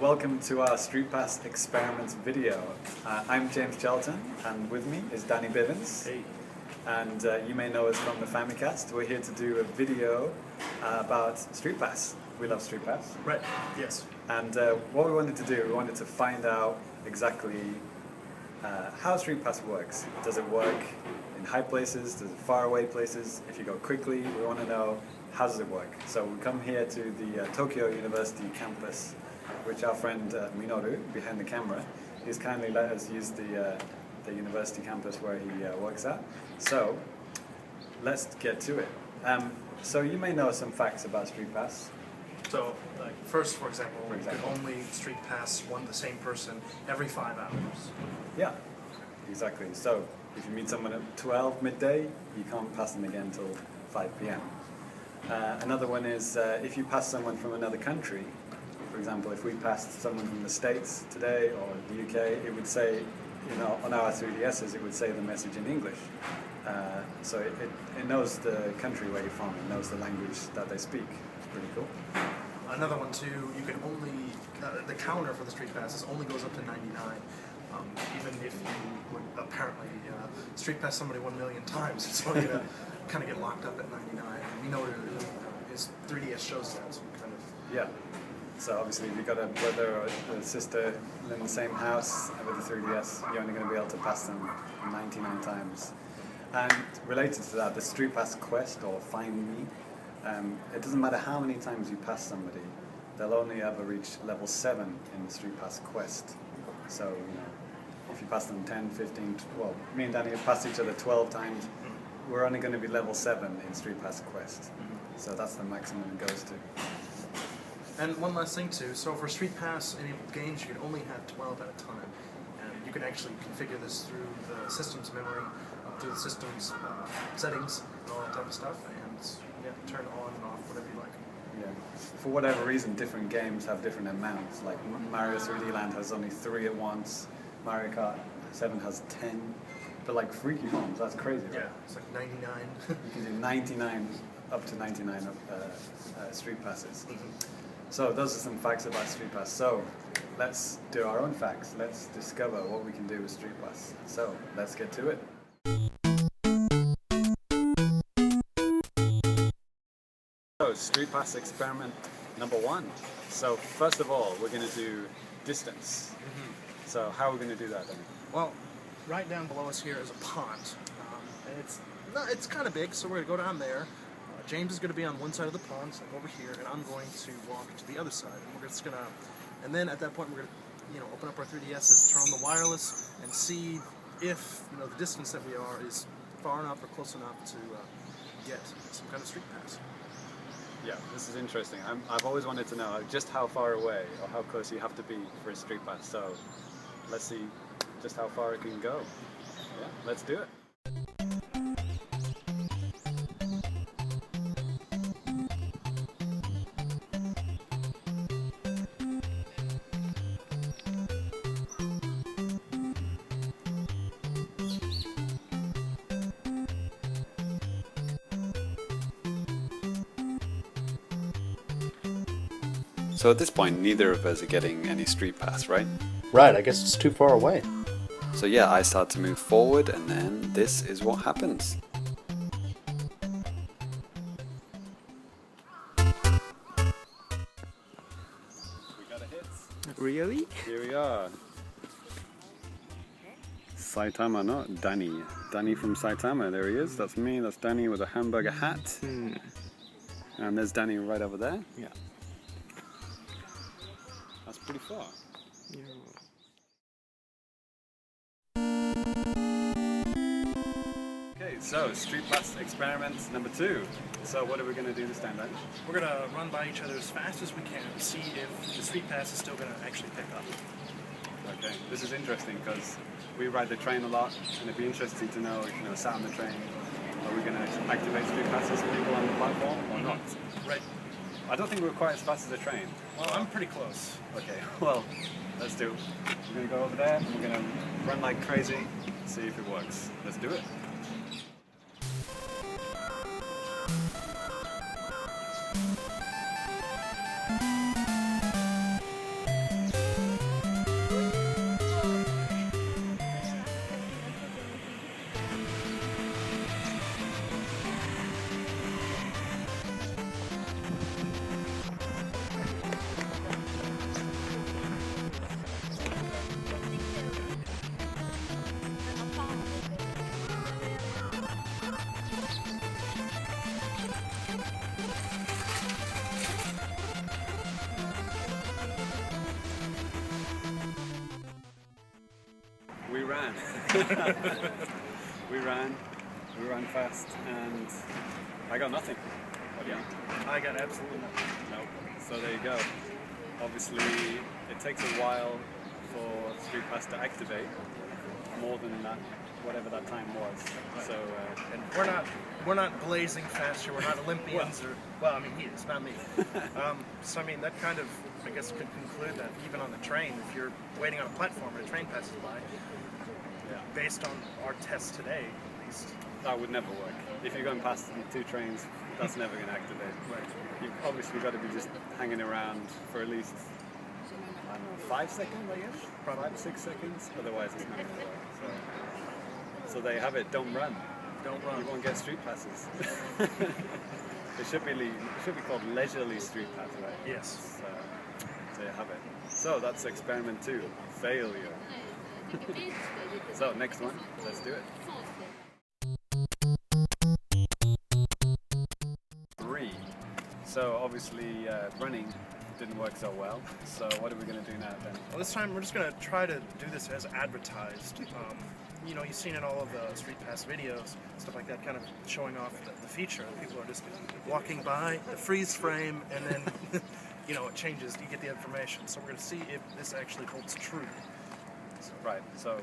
welcome to our StreetPass experiment video. I'm James Charlton, and with me is Danny Bivens. Hey. And you may know us from the Famicast. We're here to do a video about StreetPass. We love StreetPass. Right, yes. And what we wanted to do, we wanted to find out exactly how StreetPass works. Does it work in high places? Does it far away places? If you go quickly, we want to know how does it work. So we come here to the Tokyo University campus, which our friend Minoru, behind the camera, he's kindly let us use the university campus where he works at. So let's get to it. So you may know some facts about StreetPass. So, like, first, for example, you could only StreetPass the same person every 5 hours. Yeah, exactly. So if you meet someone at 12 midday, you can't pass them again until 5 p.m. Another one is if you pass someone from another country, for example, if we passed someone from the States today or the UK, it would say, on our 3DSs, it would say the message in English. So it knows the country where you're from, it knows the language that they speak. It's pretty cool. Another one too, you can only, the counter for the StreetPasses only goes up to 99. Even if you would apparently StreetPass somebody 1 million times, it's only going to kind of get locked up at 99. And we know his 3DS shows that, so we kind of... Yeah. So obviously if you've got a brother or a sister in the same house with a 3DS, you're only going to be able to pass them 99 times. And related to that, the StreetPass Quest, or Find Me, it doesn't matter how many times you pass somebody, they'll only ever reach level 7 in the StreetPass Quest. So, if you pass them 10, 15, well, me and Danny have passed each other 12 times, we're only going to be level 7 in StreetPass Quest. So that's the maximum it goes to. And one last thing too, so for StreetPass enabled games, you can only have 12 at a time. And you can actually configure this through the system's memory, through the system's settings, and all that type of stuff, and turn on and off whatever you like. Yeah. For whatever reason, different games have different amounts. Like Mario 3D Land has only 3 at once, Mario Kart 7 has 10. But like Freaky Bombs, that's crazy, right? Yeah, it's like 99. You can do 99, up to 99 Street Passes. So those are some facts about StreetPass. So let's do our own facts. Let's discover what we can do with StreetPass. So let's get to it. So StreetPass experiment number 1. So first of all, we're going to do distance. So how are we going to do that then? Well, right down below us here is a pond. And it's kind of big, so we're going to go down there. James is going to be on one side of the pond, so over here, and I'm going to walk to the other side. And we're just going to, and then at that point, we're going to, open up our 3DSs, turn on the wireless, and see if, the distance that we are is far enough or close enough to get some kind of street pass. Yeah, this is interesting. I've always wanted to know just how far away or how close you have to be for a street pass. So let's see just how far it can go. Yeah, let's do it. So at this point, neither of us are getting any street pass, right? Right, I guess it's too far away. So yeah, I start to move forward, and then this is what happens. We got a hit. Really? Here we are. Saitama, not Danny. Danny from Saitama, there he is. That's me, that's Danny with a hamburger hat. And there's Danny right over there. Yeah. That's pretty far. Yeah. Okay, so StreetPass experiment number 2. So what are we going to do this time then? We're going to run by each other as fast as we can to see if the street pass is still going to actually pick up. Okay, this is interesting because we ride the train a lot, and it'd be interesting to know, sat on the train, are we going to activate street passes for people on the platform or not? Right. I don't think we're quite as fast as the train. Well, I'm pretty close. Okay, well, let's do it. We're going to go over there, and we're going to run like crazy, see if it works. Let's do it. we ran fast, and I got nothing. What do you think? I got absolutely nothing. Nope. So there you go. Obviously, it takes a while for StreetPass to activate, more than that, whatever that time was. So, And we're not blazing fast here. We're not Olympians I mean, he is, not me. So I mean, that kind of, I guess, could conclude that even on the train, if you're waiting on a platform and a train passes by, based on our test today, at least, that would never work. If you're going past two trains, that's never going to activate. Right. You've obviously got to be just hanging around for at least, I don't know, 5 seconds, I guess? Probably. 5 or 6 seconds, otherwise it's not going to work. So there you have it, don't run. Don't run. You won't get street passes. It should be called leisurely street pass, right? Yes. So there you have it. So that's experiment 2, failure. So next one, let's do it. 3. So obviously running didn't work so well. So what are we going to do now then? Well, this time we're just going to try to do this as advertised. You know, you've seen in all of the StreetPass videos, stuff like that, kind of showing off the feature. People are just walking by, the freeze frame, and then, you know, it changes. You get the information. So we're going to see if this actually holds true. Right, so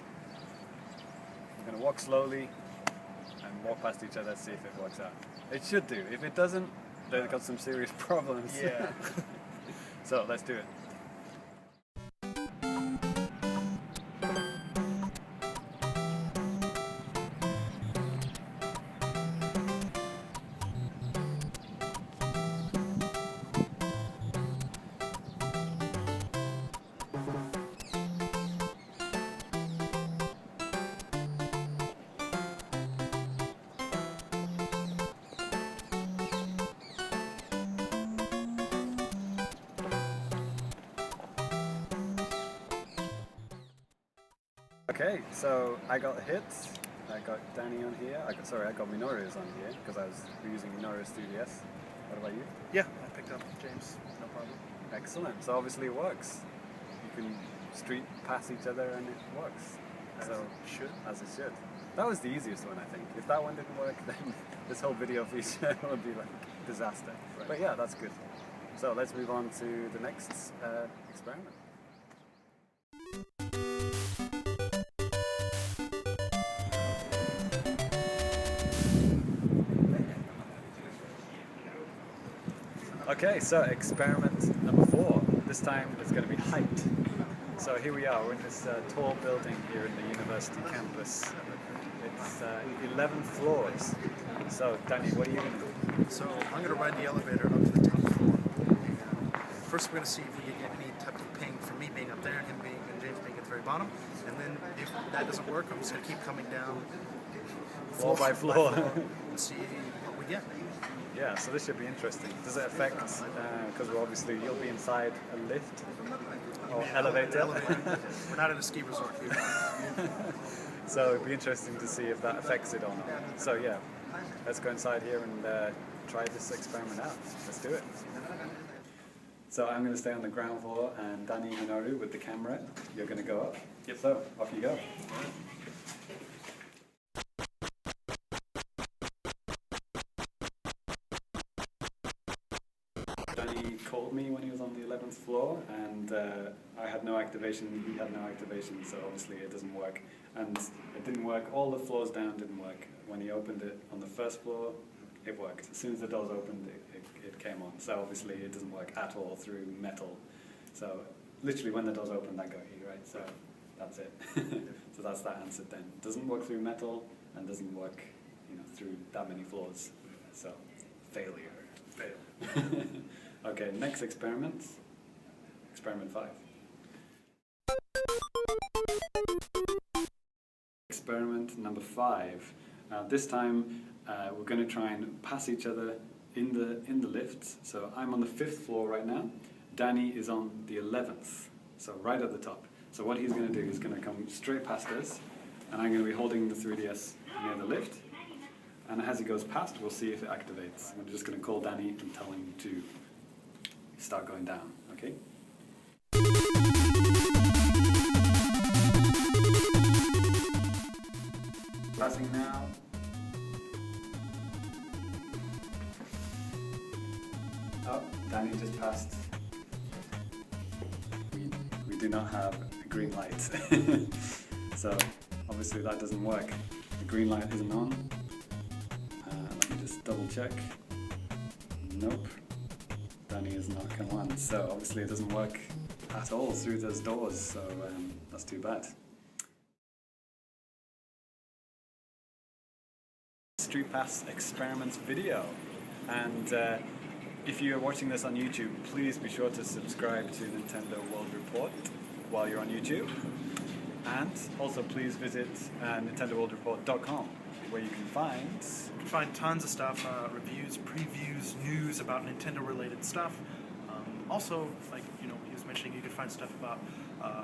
we're going to walk slowly and walk past each other, see if it works out. It should do. If it doesn't, they've got some serious problems. Yeah. So let's do it. Okay, so I got hits. I got Danny on here. I got Minori's on here because I was using Minori's 3DS. What about you? Yeah, I picked up James. No problem. Excellent. So obviously it works. You can street pass each other and it works. As it should. That was the easiest one, I think. If that one didn't work, then this whole video feature would be like disaster. Right. But yeah, that's good. So let's move on to the next experiment. Okay, so experiment number 4. This time it's going to be height. So here we are, we're in this tall building here in the university campus. It's 11 floors. So Danny, what are you going to do? So I'm going to ride the elevator up to the top floor. First, we're going to see if we can get any type of ping from me being up there and James being at the very bottom. And then if that doesn't work, I'm just going to keep coming down Floor by floor. and see what we get. Yeah, so this should be interesting. Does it affect, because obviously you'll be inside a lift or elevator. We're not at a ski resort here. So it'd be interesting to see if that affects it or not. So yeah, let's go inside here and try this experiment out. Let's do it. So I'm going to stay on the ground floor and Danny Minoru with the camera, you're going to go up. Yep. So off you go. Danny called me when he was on the 11th floor and I had no activation, he had no activation, so obviously it doesn't work. And it didn't work, all the floors down didn't work. When he opened it on the first floor, it worked. As soon as the doors opened, it came on. So obviously it doesn't work at all through metal. So literally when the doors opened, I got you, right? So that's it. So that's that answered then. Doesn't work through metal and doesn't work, through that many floors. So failure. Fail. Okay, next experiment. Experiment 5. Experiment number 5. This time we're going to try and pass each other in the lifts. So I'm on the 5th floor right now. Danny is on the 11th, so right at the top. So what he's going to do, he's going to come straight past us, and I'm going to be holding the 3DS near the lift. And as he goes past, we'll see if it activates. I'm just going to call Danny and tell him to start going down, okay? passing now. Oh, Danny just passed. We do not have a green light. So obviously that doesn't work. The green light isn't on. Let me just double check. Nope. Danny is not come on. So obviously it doesn't work at all through those doors. So that's too bad. StreetPass experiments video, and if you're watching this on YouTube, please be sure to subscribe to Nintendo World Report while you're on YouTube, and also please visit NintendoWorldReport.com, where you can find tons of stuff, reviews, previews, news about Nintendo-related stuff. Also, like he was mentioning, you can find stuff about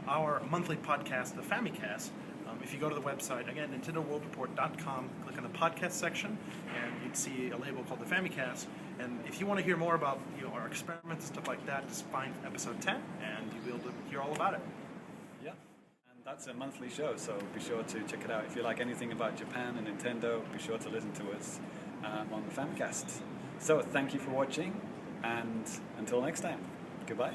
our monthly podcast, the Famicast. If you go to the website, again, NintendoWorldReport.com, click on the podcast section, and you'd see a label called the Famicast. And if you want to hear more about our experiments and stuff like that, just find episode 10, and you'll be able to hear all about it. Yeah, and that's a monthly show, so be sure to check it out. If you like anything about Japan and Nintendo, be sure to listen to us on the Famicast. So thank you for watching, and until next time, goodbye.